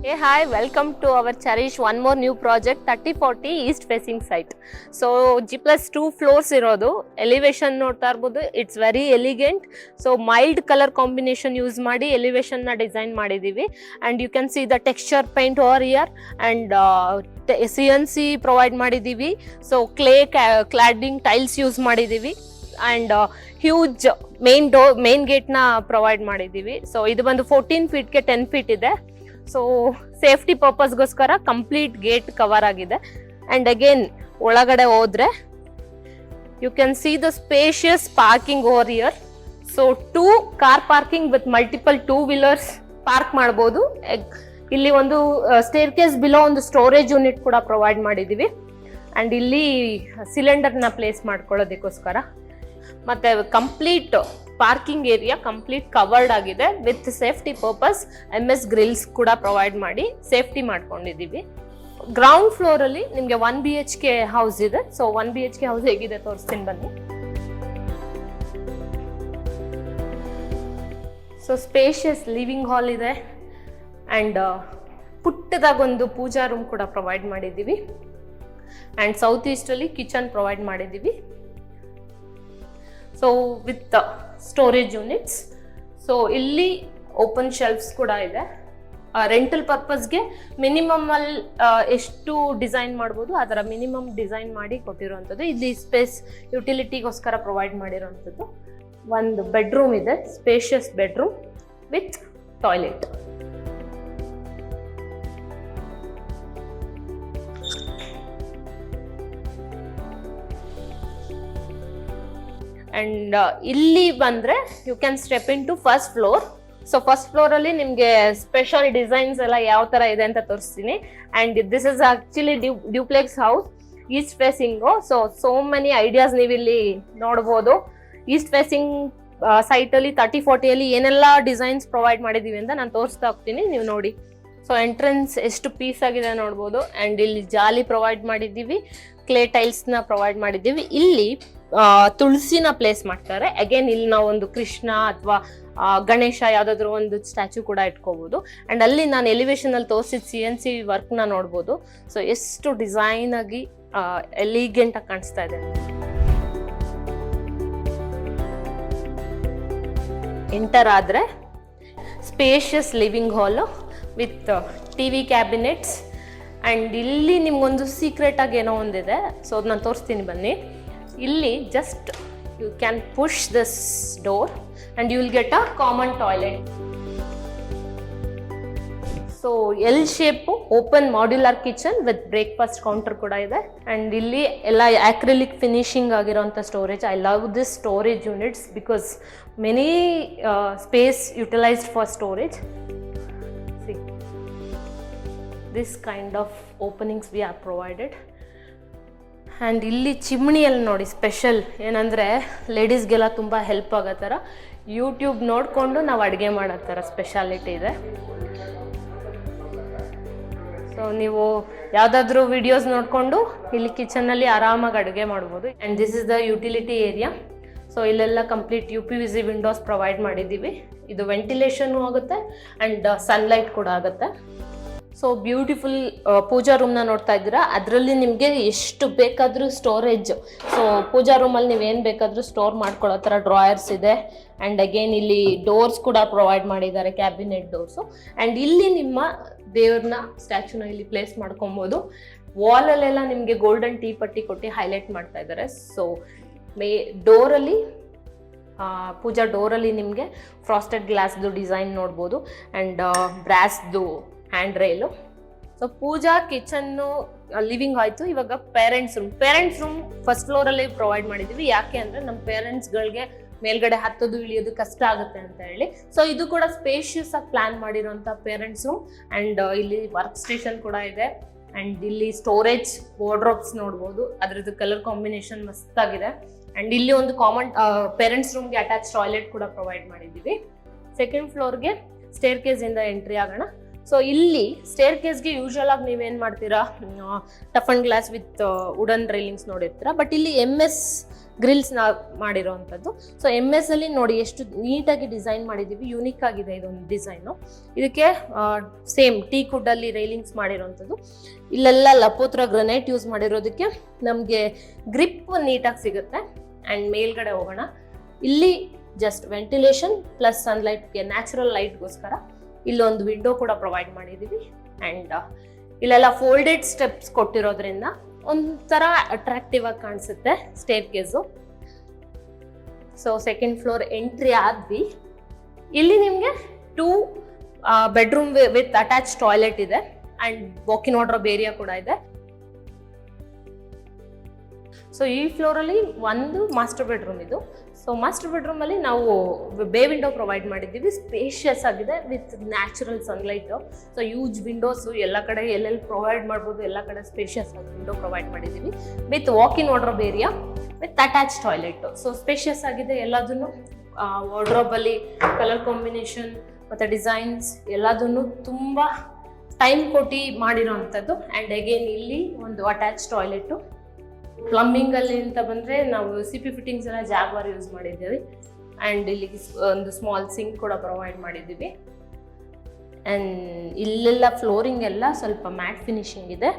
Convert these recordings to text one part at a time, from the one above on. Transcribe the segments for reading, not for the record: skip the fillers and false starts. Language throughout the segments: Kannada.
Hey, hi, welcome to our Cherish one more new project 3040 east facing site. So G plus 2 floors irodu elevation ನೋಡ್ತಾ ಇರಬಹುದು. It's very elegant. So mild color combination use ಮಾಡಿ elevation ನ ಡಿಸೈನ್ ಮಾಡಿದೀವಿ and you can see the texture paint over here and CNC provide ಮಾಡಿದೀವಿ. So clay cladding tiles use ಮಾಡಿದೀವಿ and huge main gate ನ provide ಮಾಡಿದೀವಿ. So ಇದು ಬಂದು 14 feet ಗೆ 10 feet ಇದೆ. ಸೊ ಸೇಫ್ಟಿ ಪರ್ಪಸ್ಗೋಸ್ಕರ ಕಂಪ್ಲೀಟ್ ಗೇಟ್ ಕವರ್ ಆಗಿದೆ ಅಂಡ್ ಅಗೇನ್ ಒಳಗಡೆ ಹೋದ್ರೆ you can see the spacious parking over here. So 2 car parking with multiple 2 wheelers park ಮಾಡಬಹುದು. ಇಲ್ಲಿ ಒಂದು ಸ್ಟೇರ್ ಕೇಸ್ ಬಿಲೋ ಒಂದು ಸ್ಟೋರೇಜ್ ಯೂನಿಟ್ ಕೂಡ ಪ್ರೊವೈಡ್ ಮಾಡಿದೀವಿ ಅಂಡ್ ಇಲ್ಲಿ ಸಿಲಿಂಡರ್ ನ ಪ್ಲೇಸ್ ಮಾಡ್ಕೊಳ್ಳೋದಕ್ಕೋಸ್ಕರ ಮತ್ತೆ complete parking area complete covered ಆಗಿದೆ with safety purpose MS grills ಕೂಡ ಪ್ರೊವೈಡ್ ಮಾಡಿ ಸೇಫ್ಟಿ ಮಾಡ್ಕೊಂಡಿದೀವಿ. ಗ್ರೌಂಡ್ ಫ್ಲೋರ್ ಅಲ್ಲಿ ನಿಮ್ಗೆ 1 BHK ಹೌಸ್ ಇದೆ. ಸೊ 1 BHK ಹೌಸ್ ಹೇಗಿದೆ ತೋರಿಸ್ತೀನಿ ಬನ್ನಿ. ಸೊ ಸ್ಪೇಷಿಯಸ್ ಲಿವಿಂಗ್ ಹಾಲ್ ಇದೆ ಅಂಡ್ ಪುಟ್ಟದಾಗೊಂದು ಪೂಜಾ ರೂಮ್ ಕೂಡ ಪ್ರೊವೈಡ್ ಮಾಡಿದೀವಿ ಅಂಡ್ ಸೌತ್ ಈಸ್ಟ್ ಅಲ್ಲಿ ಕಿಚನ್ ಪ್ರೊವೈಡ್ ಮಾಡಿದೀವಿ. So with storage units. So ಇಲ್ಲಿ ಓಪನ್ ಶೆಲ್ಫ್ಸ್ ಕೂಡ ಇದೆ. ರೆಂಟಲ್ ಪರ್ಪಸ್ಗೆ ಮಿನಿಮಮ್ ಅಲ್ಲಿ ಎಷ್ಟು ಡಿಸೈನ್ ಮಾಡ್ಬೋದು ಅದರ ಮಿನಿಮಮ್ ಡಿಸೈನ್ ಮಾಡಿ ಕೊಟ್ಟಿರುವಂಥದ್ದು. ಇಲ್ಲಿ ಸ್ಪೇಸ್ ಯುಟಿಲಿಟಿಗೋಸ್ಕರ ಪ್ರೊವೈಡ್ ಮಾಡಿರುವಂಥದ್ದು. ಒಂದು ಬೆಡ್ರೂಮ್ ಇದೆ, spacious bedroom with toilet. And ಇಲ್ಲಿ ಬಂದ್ರೆ you can step in to first floor. So first floor ಅಲ್ಲಿ ನಿಮ್ಗೆ ಸ್ಪೆಷಲ್ ಡಿಸೈನ್ಸ್ ಎಲ್ಲ ಯಾವ ತರ ಇದೆ ಅಂತ ತೋರಿಸ್ತೀನಿ. And this is actually duplex house East facing. So many ideas ನೀವು ಇಲ್ಲಿ ನೋಡ್ಬೋದು. ಈಸ್ಟ್ ಫೇಸಿಂಗ್ ಸೈಟ್ ಅಲ್ಲಿ 3040 ಅಲ್ಲಿ ಏನೆಲ್ಲ ಡಿಸೈನ್ಸ್ ಪ್ರೊವೈಡ್ ಮಾಡಿದೀವಿ ಅಂತ ನಾನು ತೋರಿಸ್ತಾ ಹೋಗ್ತೀನಿ, ನೀವು ನೋಡಿ. ಸೊ ಎಂಟ್ರೆನ್ಸ್ ಎಷ್ಟು ಪೀಸ್ ಆಗಿದೆ ನೋಡ್ಬೋದು. ಅಂಡ್ ಇಲ್ಲಿ ಜಾಲಿ ಪ್ರೊವೈಡ್ ಮಾಡಿದ್ದೀವಿ, ಕ್ಲೇ ಟೈಲ್ಸ್ ನ ಪ್ರೊವೈಡ್ ಮಾಡಿದ್ದೀವಿ. ಇಲ್ಲಿ ತುಳಸಿನ ಪ್ಲೇಸ್ ಮಾಡ್ತಾರೆ. ಅಗೇನ್ ಇಲ್ಲಿ ನಾವು ಒಂದು ಕೃಷ್ಣ ಅಥವಾ ಗಣೇಶ ಯಾವ್ದಾದ್ರು ಒಂದು ಸ್ಟ್ಯಾಚು ಕೂಡ ಇಟ್ಕೋಬಹುದು. ಅಂಡ್ ಅಲ್ಲಿ ನಾನು ಎಲಿವೇಶನ್ ಅಲ್ಲಿ ತೋರಿಸಿದ CNC ವರ್ಕ್ ನ ನೋಡ್ಬೋದು. ಸೊ ಎಷ್ಟು ಡಿಸೈನ್ ಆಗಿ ಎಲಿಗೆಂಟ್ ಆಗಿ ಕಾಣಿಸ್ತಾ ಇದೆ. ಎಂಟರ್ ಆದ್ರೆ spacious living hall with TV cabinets and ಇಲ್ಲಿ ನಿಮ್ಗೊಂದು ಸೀಕ್ರೆಟ್ ಆಗಿ ಏನೋ ಒಂದಿದೆ. ಸೊ ಅದು ನಾನು ತೋರಿಸ್ತೀನಿ ಬನ್ನಿ. ಇಲ್ಲಿ just you can push this door and you will get a common toilet. So L shape open modular kitchen with breakfast counter ಕೂಡ ಇದೆ. ಅಂಡ್ ಇಲ್ಲಿ ಎಲ್ಲ ಆಕ್ರಿಲಿಕ್ ಫಿನಿಶಿಂಗ್ ಆಗಿರೋಂಥ storage. I love this storage units because many space utilised for storage. This kind of openings we are provided. And ಇಲ್ಲಿ ಚಿಮ್ಣಿಯಲ್ಲಿ ನೋಡಿ ಸ್ಪೆಷಲ್ ಏನಂದರೆ ಲೇಡೀಸ್ಗೆಲ್ಲ ತುಂಬ ಹೆಲ್ಪ್ ಆಗೋ ಥರ ಯೂಟ್ಯೂಬ್ ನೋಡಿಕೊಂಡು ನಾವು ಅಡುಗೆ ಮಾಡೋ ಥರ ಸ್ಪೆಷಾಲಿಟಿ ಇದೆ. ಸೊ ನೀವು ಯಾವುದಾದ್ರೂ ವಿಡಿಯೋಸ್ ನೋಡಿಕೊಂಡು ಇಲ್ಲಿ ಕಿಚನ್ನಲ್ಲಿ ಆರಾಮಾಗಿ ಅಡುಗೆ ಮಾಡ್ಬೋದು. And this is the utility area. So ಇಲ್ಲೆಲ್ಲ ಕಂಪ್ಲೀಟ್ UPVC ವಿಂಡೋಸ್ ಪ್ರೊವೈಡ್ ಮಾಡಿದ್ದೀವಿ. ಇದು ವೆಂಟಿಲೇಷನ್ನು ಆಗುತ್ತೆ ಆ್ಯಂಡ್ ಸನ್ಲೈಟ್ ಕೂಡ ಆಗುತ್ತೆ. ಸೊ ಬ್ಯೂಟಿಫುಲ್ ಪೂಜಾ ರೂಮ್ನ ನೋಡ್ತಾ ಇದ್ದೀರಾ. ಅದರಲ್ಲಿ ನಿಮಗೆ ಎಷ್ಟು ಬೇಕಾದರೂ ಸ್ಟೋರೇಜ್. ಸೊ ಪೂಜಾ ರೂಮಲ್ಲಿ ನೀವೇನು ಬೇಕಾದರೂ ಸ್ಟೋರ್ ಮಾಡ್ಕೊಳ್ಳೋ ಥರ ಡ್ರಾಯರ್ಸ್ ಇದೆ. ಆ್ಯಂಡ್ ಅಗೇನ್ ಇಲ್ಲಿ ಡೋರ್ಸ್ ಕೂಡ ಪ್ರೊವೈಡ್ ಮಾಡಿದ್ದಾರೆ, ಕ್ಯಾಬಿನೆಟ್ ಡೋರ್ಸು. ಆ್ಯಂಡ್ ಇಲ್ಲಿ ನಿಮ್ಮ ದೇವ್ರನ್ನ ಸ್ಟ್ಯಾಚುನ ಇಲ್ಲಿ ಪ್ಲೇಸ್ ಮಾಡ್ಕೊಬೋದು. ವಾಲಲ್ಲೆಲ್ಲ ನಿಮಗೆ ಗೋಲ್ಡನ್ ಟೀ ಪಟ್ಟಿ ಕೊಟ್ಟು ಹೈಲೈಟ್ ಮಾಡ್ತಾ ಇದ್ದಾರೆ. ಸೊ ಡೋರಲ್ಲಿ ಪೂಜಾ ಡೋರಲ್ಲಿ ನಿಮಗೆ ಫ್ರಾಸ್ಟೆಡ್ ಗ್ಲಾಸ್ದು ಡಿಸೈನ್ ನೋಡ್ಬೋದು ಆ್ಯಂಡ್ ಬ್ರಾಸ್ದು hand rail. So pooja kitchen living ಆಯಿತು. ಇವಾಗ ಪೇರೆಂಟ್ಸ್ ರೂಮ್ ಫಸ್ಟ್ ಫ್ಲೋರಲ್ಲಿ ಪ್ರೊವೈಡ್ ಮಾಡಿದ್ದೀವಿ. ಯಾಕೆ ಅಂದರೆ ನಮ್ಮ ಪೇರೆಂಟ್ಸ್ಗಳಿಗೆ ಮೇಲ್ಗಡೆ ಹತ್ತೋದು ಇಳಿಯೋದು ಕಷ್ಟ ಆಗುತ್ತೆ ಅಂತ ಹೇಳಿ. ಸೊ ಇದು ಕೂಡ ಸ್ಪೇಷಿಯಸ್ ಆಗಿ ಪ್ಲಾನ್ ಮಾಡಿರೋಂಥ ಪೇರೆಂಟ್ಸ್ ರೂಮ್. ಆ್ಯಂಡ್ ಇಲ್ಲಿ ವರ್ಕ್ ಸ್ಟೇಷನ್ ಕೂಡ ಇದೆ. ಆ್ಯಂಡ್ ಇಲ್ಲಿ ಸ್ಟೋರೇಜ್ ವಾರ್ಡ್ರೋಬ್ಸ್ ನೋಡ್ಬೋದು. ಅದರದ್ದು ಕಲರ್ ಕಾಂಬಿನೇಷನ್ ಮಸ್ತಾಗಿದೆ. ಆ್ಯಂಡ್ ಇಲ್ಲಿ ಒಂದು ಕಾಮನ್ ಪೇರೆಂಟ್ಸ್ ರೂಮ್ಗೆ ಅಟ್ಯಾಚ್ ಟಾಯ್ಲೆಟ್ ಕೂಡ ಪ್ರೊವೈಡ್ ಮಾಡಿದ್ದೀವಿ. ಸೆಕೆಂಡ್ ಫ್ಲೋರ್ಗೆ ಸ್ಟೇರ್ ಕೇಸಿಂದ ಎಂಟ್ರಿ ಆಗೋಣ. ಸೊ ಇಲ್ಲಿ ಸ್ಟೇರ್ ಕೇಸ್ಗೆ ಯೂಶುವಲ್ ಆಗಿ ನೀವೇನು ಮಾಡ್ತೀರಾ, tough and glass with wooden railings ನೋಡಿರ್ತೀರಾ. ಬಟ್ ಇಲ್ಲಿ MS ಗ್ರಿಲ್ಸ್ನ ಮಾಡಿರೋವಂಥದ್ದು. ಸೊ MS ಅಲ್ಲಿ ನೋಡಿ ಎಷ್ಟು ನೀಟಾಗಿ ಡಿಸೈನ್ ಮಾಡಿದ್ದೀವಿ, ಯೂನಿಕ್ ಆಗಿದೆ ಇದೊಂದು ಡಿಸೈನು. ಇದಕ್ಕೆ ಸೇಮ್ ಟೀಕ್ ವುಡ್ ಅಲ್ಲಿ ರೈಲಿಂಗ್ಸ್ ಮಾಡಿರೋವಂಥದ್ದು. ಇಲ್ಲೆಲ್ಲ ಲಪೋತ್ರ ಗ್ರನೈಟ್ ಯೂಸ್ ಮಾಡಿರೋದಕ್ಕೆ ನಮಗೆ ಗ್ರಿಪ್ ನೀಟಾಗಿ ಸಿಗುತ್ತೆ. ಆ್ಯಂಡ್ ಮೇಲ್ಗಡೆ ಹೋಗೋಣ, ಇಲ್ಲಿ ಜಸ್ಟ್ ವೆಂಟಿಲೇಷನ್ ಪ್ಲಸ್ ಸನ್ಲೈಟ್ಗೆ ನ್ಯಾಚುರಲ್ ಲೈಟ್ಗೋಸ್ಕರ ಇಲ್ಲೊಂದು ವಿಂಡೋ ಕೂಡ ಪ್ರೊವೈಡ್ ಮಾಡಿದ್ದೀವಿ. ಆ್ಯಂಡ್ ಇಲ್ಲೆಲ್ಲ ಫೋಲ್ಡೆಡ್ ಸ್ಟೆಪ್ಸ್ ಕೊಟ್ಟಿರೋದ್ರಿಂದ ಒಂಥರ ಅಟ್ರಾಕ್ಟಿವ್ ಆಗಿ ಕಾಣಿಸುತ್ತೆ staircase. So second floor entry ಆದ್ವಿ. ಇಲ್ಲಿ ನಿಮಗೆ 2 ಬೆಡ್ರೂಮ್ ವಿತ್ ಅಟ್ಯಾಚ್ ಟಾಯ್ಲೆಟ್ ಇದೆ ಆ್ಯಂಡ್ ವಾಕಿನ್ ವಾರ್ಡ್ರೋಬ್ ಏರಿಯಾ ಕೂಡ ಇದೆ. ಸೊ ಈ ಫ್ಲೋರಲ್ಲಿ ಒಂದು ಮಾಸ್ಟರ್ ಬೆಡ್ರೂಮ್ ಇದು. ಸೊ ಮಾಸ್ಟರ್ ಬೆಡ್ರೂಮ್ ಅಲ್ಲಿ ನಾವು ಬೇ ವಿಂಡೋ ಪ್ರೊವೈಡ್ ಮಾಡಿದ್ದೀವಿ, ಸ್ಪೇಷಿಯಸ್ ಆಗಿದೆ with natural sunlight. So use windows ಎಲ್ಲ ಕಡೆ ಎಲ್ಲೆಲ್ಲಿ ಪ್ರೊವೈಡ್ ಮಾಡ್ಬೋದು, ಎಲ್ಲ ಕಡೆ ಸ್ಪೇಷಿಯಸ್ ಆಗಿ ವಿಂಡೋ ಪ್ರೊವೈಡ್ ಮಾಡಿದ್ದೀವಿ with walk in wardrobe area with attach toilet. So spacious ಆಗಿದೆ ಎಲ್ಲದನ್ನು. ವಾರ್ಡ್ರೋಬ್ ಅಲ್ಲಿ ಕಲರ್ ಕಾಂಬಿನೇಷನ್ ಮತ್ತು ಡಿಸೈನ್ಸ್ ಎಲ್ಲದನ್ನು ತುಂಬ ಟೈಮ್ ಕೊಟ್ಟು ಮಾಡಿರೋ ಅಂಥದ್ದು. ಆ್ಯಂಡ್ ಅಗೇನ್ ಇಲ್ಲಿ ಒಂದು ಅಟ್ಯಾಚ್ ಟಾಯ್ಲೆಟು. ಪ್ಲಂಬಿಂಗ್ ಅಲ್ಲಿ ಅಂತ ಬಂದರೆ ನಾವು CP ಫಿಟ್ಟಿಂಗ್ಸ್ ಎಲ್ಲ ಜಾಗ್ವಾರ್ ಯೂಸ್ ಮಾಡಿದ್ದೀವಿ. ಆ್ಯಂಡ್ ಇಲ್ಲಿ ಒಂದು ಸ್ಮಾಲ್ ಸಿಂಕ್ ಕೂಡ ಪ್ರೊವೈಡ್ ಮಾಡಿದ್ದೀವಿ. ಆ್ಯಂಡ್ ಇಲ್ಲೆಲ್ಲ ಫ್ಲೋರಿಂಗ್ ಎಲ್ಲ ಸ್ವಲ್ಪ ಮ್ಯಾಟ್ ಫಿನಿಶಿಂಗ್ ಇದೆ.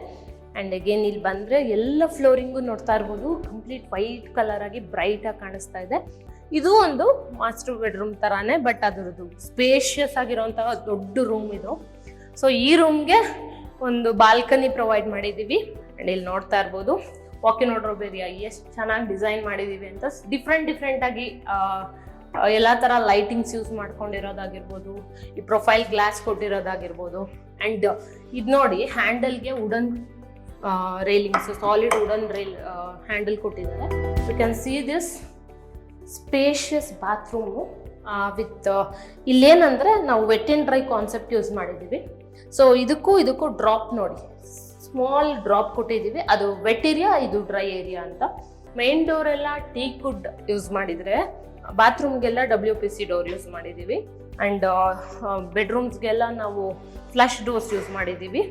ಆ್ಯಂಡ್ ಅಗೇನ್ ಇಲ್ಲಿ ಬಂದರೆ ಎಲ್ಲ ಫ್ಲೋರಿಂಗು ನೋಡ್ತಾ ಇರ್ಬೋದು, ಕಂಪ್ಲೀಟ್ ವೈಟ್ ಕಲರ್ ಆಗಿ ಬ್ರೈಟಾಗಿ ಕಾಣಿಸ್ತಾ ಇದೆ. ಇದು ಒಂದು ಮಾಸ್ಟರ್ ಬೆಡ್ರೂಮ್ ಥರಾನೇ, ಬಟ್ ಅದರದ್ದು ಸ್ಪೇಷಿಯಸ್ ಆಗಿರೋಂತಹ ದೊಡ್ಡ ರೂಮ್ ಇದು. ಸೊ ಈ ರೂಮ್ಗೆ ಒಂದು ಬಾಲ್ಕನಿ ಪ್ರೊವೈಡ್ ಮಾಡಿದ್ದೀವಿ. ಆ್ಯಂಡ್ ಇಲ್ಲಿ ನೋಡ್ತಾ ಇರ್ಬೋದು ವಾಕಿನ್ ವಾರ್ಡ್ರೋಬ್ ಏರಿಯಾ ಎಷ್ಟು ಚೆನ್ನಾಗಿ ಡಿಸೈನ್ ಮಾಡಿದ್ದೀವಿ ಅಂತ. ಡಿಫ್ರೆಂಟ್ ಆಗಿ ಎಲ್ಲ ಥರ ಲೈಟಿಂಗ್ಸ್ ಯೂಸ್ ಮಾಡ್ಕೊಂಡಿರೋದಾಗಿರ್ಬೋದು, ಈ ಪ್ರೊಫೈಲ್ ಗ್ಲಾಸ್ ಕೊಟ್ಟಿರೋದಾಗಿರ್ಬೋದು. ಆ್ಯಂಡ್ ಇದು ನೋಡಿ ಹ್ಯಾಂಡಲ್ಗೆ wooden railings, solid wooden handle ಕೊಟ್ಟಿದ್ದಾರೆ. You can see this spacious bathroom with ಇಲ್ಲೇನಂದರೆ ನಾವು wet and dry concept use ಮಾಡಿದ್ದೀವಿ. ಸೊ ಇದಕ್ಕೂ ಡ್ರಾಪ್ ನೋಡಿ, ಸ್ಮಾಲ್ ಡ್ರಾಪ್ ಕೊಟ್ಟಿದ್ದೀವಿ. ಅದು ವೆಟ್ ಏರಿಯಾ, ಇದು ಡ್ರೈ ಏರಿಯಾ ಅಂತ. ಮೈನ್ ಡೋರ್ ಎಲ್ಲ ಟೀಕ್ ವುಡ್ ಯೂಸ್ ಮಾಡಿದರೆ, ಬಾತ್ರೂಮ್ಗೆಲ್ಲ WPC ಡೋರ್ ಯೂಸ್ ಮಾಡಿದ್ದೀವಿ. ಆ್ಯಂಡ್ ಬೆಡ್ರೂಮ್ಸ್ಗೆಲ್ಲ ನಾವು ಫ್ಲಶ್ ಡೋರ್ಸ್ ಯೂಸ್ ಮಾಡಿದ್ದೀವಿ.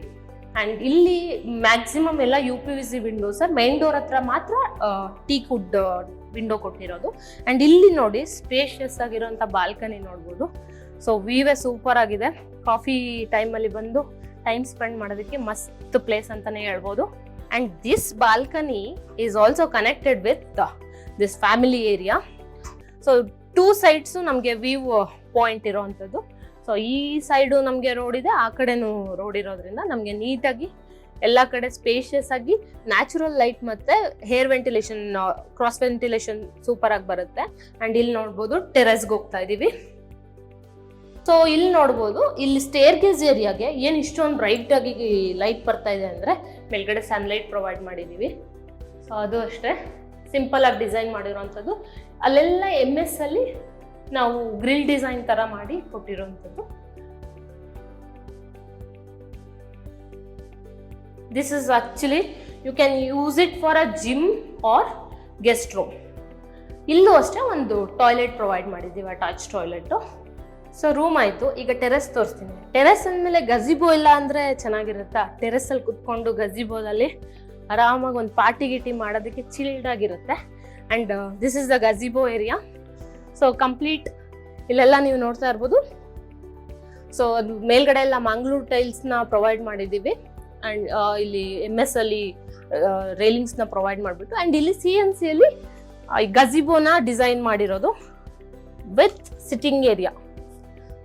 ಆ್ಯಂಡ್ ಇಲ್ಲಿ ಮ್ಯಾಕ್ಸಿಮಮ್ ಎಲ್ಲ UPVC ವಿಂಡೋಸ್. ಮೈನ್ ಡೋರ್ ಹತ್ರ ಮಾತ್ರ ಟೀಕ್ ವುಡ್ ವಿಂಡೋ ಕೊಟ್ಟಿರೋದು. ಆ್ಯಂಡ್ ಇಲ್ಲಿ ನೋಡಿ ಸ್ಪೇಷಿಯಸ್ ಆಗಿರೋಂಥ ಬಾಲ್ಕನಿ ನೋಡ್ಬೋದು. ಸೊ ವ್ಯೂವೇ ಸೂಪರ್ ಆಗಿದೆ. ಕಾಫಿ ಟೈಮಲ್ಲಿ ಬಂದು ಟೈಮ್ ಸ್ಪೆಂಡ್ ಮಾಡೋದಕ್ಕೆ ಮಸ್ತ್ ಪ್ಲೇಸ್ ಅಂತಲೇ ಹೇಳ್ಬೋದು. And this balcony is also connected with this family area. So 2 sides ನಮಗೆ ವ್ಯೂ ಪಾಯಿಂಟ್ ಇರೋವಂಥದ್ದು. ಸೊ ಈ ಸೈಡು ನಮಗೆ ರೋಡ್ ಇದೆ, ಆ ಕಡೆನೂ ರೋಡ್ ಇರೋದ್ರಿಂದ ನಮಗೆ ನೀಟಾಗಿ ಎಲ್ಲ ಕಡೆ ಸ್ಪೇಷಿಯಸ್ ಆಗಿ ನ್ಯಾಚುರಲ್ ಲೈಟ್ ಮತ್ತು hair ventilation, cross ventilation super ಆಗಿ ಬರುತ್ತೆ. ಆ್ಯಂಡ್ ಇಲ್ಲಿ ನೋಡ್ಬೋದು ಟೆರೆಸ್ಗೆ ಹೋಗ್ತಾ ಇದ್ದೀವಿ. ಸೊ ಇಲ್ಲಿ ನೋಡ್ಬೋದು, ಇಲ್ಲಿ ಸ್ಟೇರ್ ಗೇಜ್ ಏರಿಯಾಗೆ ಏನು ಇಷ್ಟೊಂದು ಬ್ರೈಟ್ ಆಗಿ ಲೈಟ್ ಬರ್ತಾ ಇದೆ ಅಂದರೆ ಮೇಲ್ಗಡೆ ಸನ್ಲೈಟ್ ಪ್ರೊವೈಡ್ ಮಾಡಿದ್ದೀವಿ. ಸೊ ಅದು ಅಷ್ಟೇ ಸಿಂಪಲ್ ಆಗಿ ಡಿಸೈನ್ ಮಾಡಿರೋವಂಥದ್ದು. ಅಲ್ಲೆಲ್ಲ MS ಅಲ್ಲಿ ನಾವು ಗ್ರಿಲ್ ಡಿಸೈನ್ ಥರ ಮಾಡಿ ಕೊಟ್ಟಿರೋವಂಥದ್ದು. This is actually you can use it for a gym or guest room. ಇಲ್ಲೂ ಅಷ್ಟೇ ಒಂದು ಟಾಯ್ಲೆಟ್ ಪ್ರೊವೈಡ್ ಮಾಡಿದ್ದೀವಿ, ಅಟ್ಯಾಚ್ ಟಾಯ್ಲೆಟು. ಸೊ ರೂಮ್ ಆಯಿತು. ಈಗ ಟೆರೆಸ್ ತೋರಿಸ್ತೀನಿ. ಟೆರೆಸ್ ಅಂದಮೇಲೆ ಗಜಿಬೋ ಇಲ್ಲ ಅಂದರೆ ಚೆನ್ನಾಗಿರುತ್ತಾ? ಟೆರೆಸಲ್ಲಿ ಕುತ್ಕೊಂಡು ಗಜಿಬೋದಲ್ಲಿ ಆರಾಮಾಗಿ ಒಂದು ಪಾರ್ಟಿ ಗಿಟಿ ಮಾಡೋದಕ್ಕೆ ಚಿಲ್ಡ್ ಆಗಿರುತ್ತೆ. And this is the gazebo area. So complete ಇಲ್ಲೆಲ್ಲ ನೀವು ನೋಡ್ತಾ ಇರ್ಬೋದು. ಸೊ ಅದು ಮೇಲ್ಗಡೆ ಎಲ್ಲ ಮಂಗಳೂರು ಟೈಲ್ಸ್ನ ಪ್ರೊವೈಡ್ ಮಾಡಿದ್ದೀವಿ. ಆ್ಯಂಡ್ ಇಲ್ಲಿ MS ಅಲ್ಲಿ ರೈಲಿಂಗ್ಸ್ನ ಪ್ರೊವೈಡ್ ಮಾಡಿಬಿಟ್ಟು, ಆ್ಯಂಡ್ ಇಲ್ಲಿ CNC ಅಲ್ಲಿ ಗಜಿಬೋನ ಡಿಸೈನ್ ಮಾಡಿರೋದು ವಿತ್ ಸಿಟ್ಟಿಂಗ್ ಏರಿಯಾ.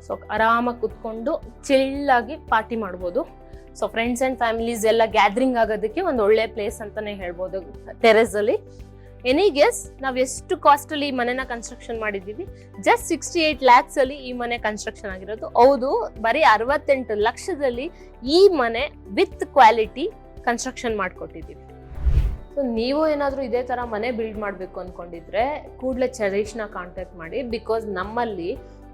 ಸೊ ಆರಾಮಾಗಿ ಕುತ್ಕೊಂಡು ಚಿಲ್ಲಾಗಿ ಪಾರ್ಟಿ ಮಾಡ್ಬೋದು. ಸೊ ಫ್ರೆಂಡ್ಸ್ ಆ್ಯಂಡ್ ಫ್ಯಾಮಿಲೀಸ್ ಎಲ್ಲ ಗ್ಯಾದ್ರಿಂಗ್ ಆಗೋದಕ್ಕೆ ಒಂದು ಒಳ್ಳೆ ಪ್ಲೇಸ್ ಅಂತಲೇ ಹೇಳ್ಬೋದು ಟೆರೆಸಲ್ಲಿ. ಎನಿ ಗೆಸ್ ನಾವು ಎಷ್ಟು ಕಾಸ್ಟಲ್ಲಿ ಈ ಮನೆನ ಕನ್ಸ್ಟ್ರಕ್ಷನ್ ಮಾಡಿದ್ದೀವಿ? ಜಸ್ಟ್ 68 lakhs ಅಲ್ಲಿ ಈ ಮನೆ ಕನ್ಸ್ಟ್ರಕ್ಷನ್ ಆಗಿರೋದು. ಹೌದು, ಬರೀ 68 ಲಕ್ಷದಲ್ಲಿ ಈ ಮನೆ ವಿತ್ ಕ್ವಾಲಿಟಿ ಕನ್ಸ್ಟ್ರಕ್ಷನ್ ಮಾಡಿಕೊಟ್ಟಿದ್ದೀವಿ. ಸೊ ನೀವು ಏನಾದರೂ ಇದೇ ಥರ ಮನೆ ಬಿಲ್ಡ್ ಮಾಡಬೇಕು ಅಂದ್ಕೊಂಡಿದ್ರೆ ಕೂಡಲೇ ಚೆರಿಷ್ನ ಕಾಂಟ್ಯಾಕ್ಟ್ ಮಾಡಿ. ಬಿಕಾಸ್ ನಮ್ಮಲ್ಲಿ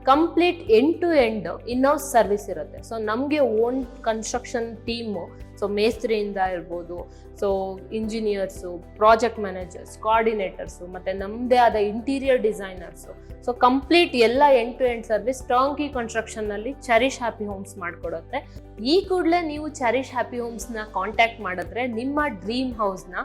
complete end to end in house service ಇರುತ್ತೆ. ಸೊ ನಮಗೆ ಓನ್ ಕನ್ಸ್ಟ್ರಕ್ಷನ್ ಟೀಮು, ಸೊ ಮೇಸ್ತ್ರಿಯಿಂದ ಇರ್ಬೋದು, so engineers, project managers, coordinators, ಮತ್ತು ನಮ್ಮದೇ ಆದ ಇಂಟೀರಿಯರ್ ಡಿಸೈನರ್ಸು. ಸೊ ಕಂಪ್ಲೀಟ್ ಎಲ್ಲ end to end service turnkey ಕನ್ಸ್ಟ್ರಕ್ಷನ್ನಲ್ಲಿ ಚೆರಿಷ್ ಹ್ಯಾಪಿ ಹೋಮ್ಸ್ ಮಾಡಿಕೊಡುತ್ತೆ. ಈ ಕೂಡಲೇ ನೀವು ಚೆರಿಷ್ ಹ್ಯಾಪಿ ಹೋಮ್ಸ್ನ ಕಾಂಟ್ಯಾಕ್ಟ್ ಮಾಡಿದ್ರೆ ನಿಮ್ಮ ಡ್ರೀಮ್ ಹೌಸ್ನ